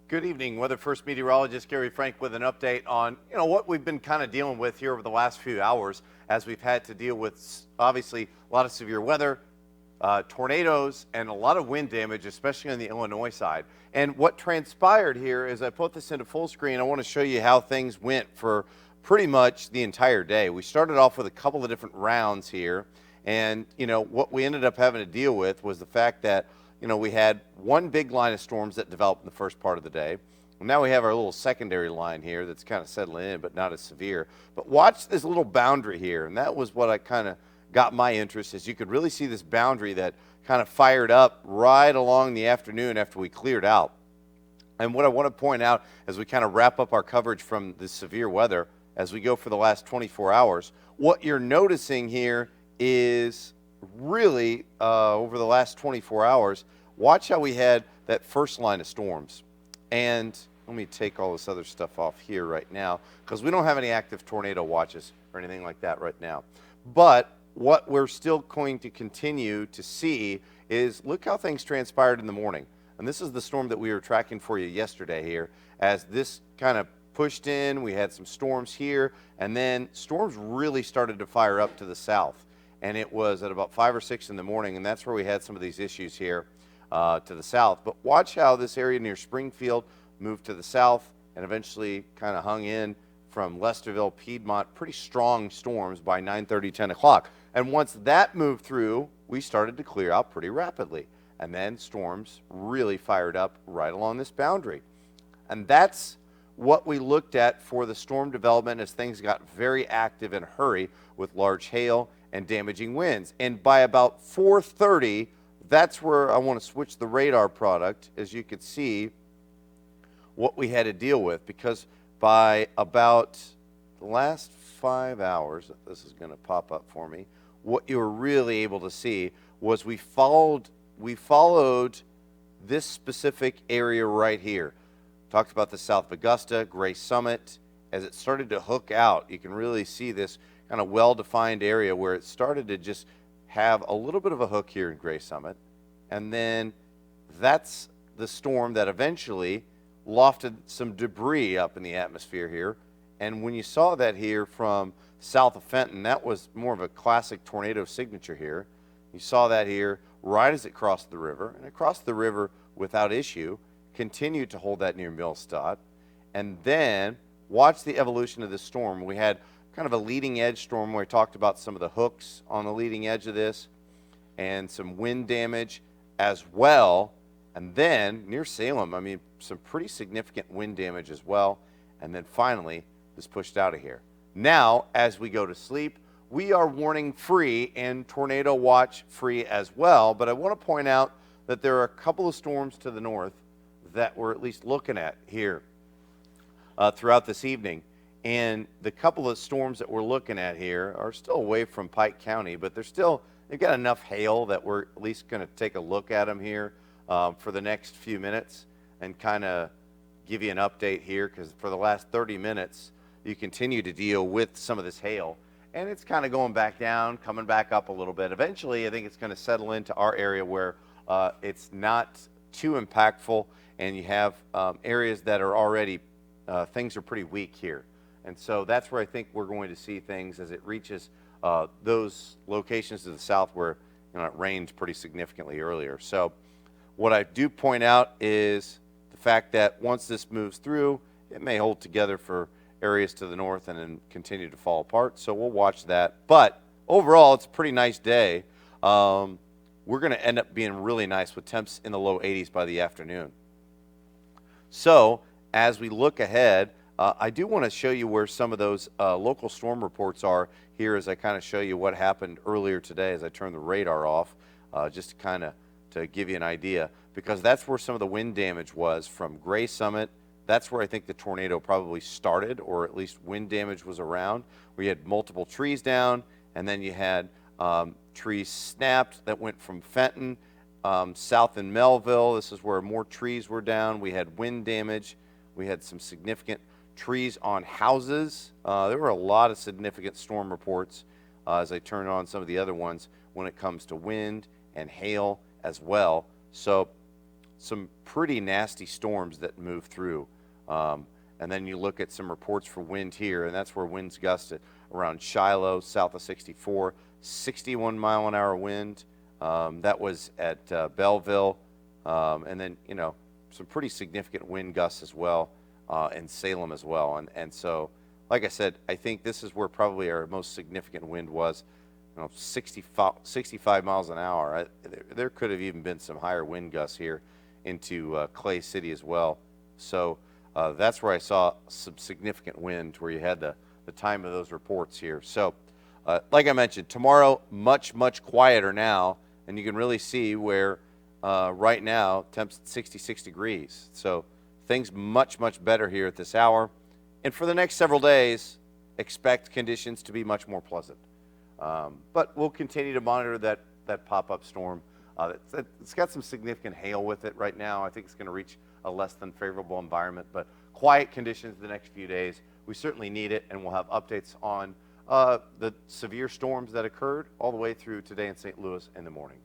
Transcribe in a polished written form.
Good evening, Weather First meteorologist Gary Frank with an update on what we've been kind of dealing with here over the last few hours as we've had to deal with obviously a lot of severe weather, tornadoes, and a lot of wind damage, especially on the Illinois side. And what transpired here is I put this into full screen. I want to show you how things went for pretty much the entire day. We started off with a couple of different rounds here, and what we ended up having to deal with was the fact that we had one big line of storms that developed in the first part of the day. And now we have our little secondary line here that's kind of settling in, but not as severe. But watch this little boundary here, and that was what I kind of got my interest, is you could really see this boundary that kind of fired up right along the afternoon after we cleared out. And what I want to point out as we kind of wrap up our coverage from the severe weather as we go for the last 24 hours, what you're noticing here is really over the last 24 hours, watch how we had that first line of storms. And let me take all this other stuff off here right now because we don't have any active tornado watches or anything like that right now. But what we're still going to continue to see is look how things transpired in the morning. And this is the storm that we were tracking for you yesterday here. As this kind of pushed in, we had some storms here, and then storms really started to fire up to the south. And it was at about 5 or 6 in the morning, and that's where we had some of these issues here to the south. But watch how this area near Springfield moved to the south and eventually kind of hung in from Lesterville, Piedmont, pretty strong storms by 9:30, 10 o'clock. And once that moved through, we started to clear out pretty rapidly. And then storms really fired up right along this boundary. And that's what we looked at for the storm development as things got very active and hurry with large hail and damaging winds. And by about 4:30, that's where I want to switch the radar product, as you could see what we had to deal with, because by about the last 5 hours, this is going to pop up for me, what you were really able to see was we followed this specific area right here. Talked about the South of Augusta, Gray Summit. As it started to hook out, you can really see this kind of well-defined area where it started to just have a little bit of a hook here in Gray Summit. And then that's the storm that eventually lofted some debris up in the atmosphere here. And when you saw that here from south of Fenton, that was more of a classic tornado signature here. You saw that here right as it crossed the river, and it crossed the river without issue, continued to hold that near Millstadt. And then watch the evolution of the storm. We had kind of a leading edge storm where I talked about some of the hooks on the leading edge of this and some wind damage as well. And then near Salem, I mean, some pretty significant wind damage as well. And then finally, this pushed out of here. Now, as we go to sleep, we are warning free and tornado watch free as well. But I want to point out that there are a couple of storms to the north that we're at least looking at here throughout this evening. And the couple of storms that we're looking at here are still away from Pike County, but they've got enough hail that we're at least going to take a look at them here for the next few minutes and kind of give you an update here, because for the last 30 minutes, you continue to deal with some of this hail. And it's kind of going back down, coming back up a little bit. Eventually, I think it's going to settle into our area where it's not too impactful, and you have areas that are already, things are pretty weak here. And so that's where I think we're going to see things as it reaches those locations to the south where it rained pretty significantly earlier. So what I do point out is the fact that once this moves through, it may hold together for areas to the north and then continue to fall apart. So we'll watch that. But overall, it's a pretty nice day. We're going to end up being really nice with temps in the low 80s by the afternoon. So as we look ahead, I do want to show you where some of those local storm reports are here as I kind of show you what happened earlier today as I turn the radar off, just to kind of to give you an idea, because that's where some of the wind damage was from Gray Summit. That's where I think the tornado probably started, or at least wind damage was around, where you had multiple trees down, and then you had trees snapped that went from Fenton south in Melville. This is where more trees were down. We had wind damage. We had some significant trees on houses. There were a lot of significant storm reports as I turn on some of the other ones when it comes to wind and hail as well. So some pretty nasty storms that move through. And then you look at some reports for wind here, and that's where winds gusted around Shiloh, south of 64, 61 mile an hour wind. That was at Belleville. And then, some pretty significant wind gusts as well in Salem as well. And so, like I said, I think this is where probably our most significant wind was, 65 miles an hour. There could have even been some higher wind gusts here into Clay City as well. So that's where I saw some significant wind, where you had the time of those reports here. So like I mentioned, tomorrow much quieter now, and you can really see where right now temps at 66 degrees. So things much better here at this hour. And for the next several days, expect conditions to be much more pleasant. But we'll continue to monitor that pop-up storm. It's got some significant hail with it right now. I think it's going to reach a less than favorable environment, but quiet conditions the next few days. We certainly need it, and we'll have updates on the severe storms that occurred all the way through today in St. Louis in the morning.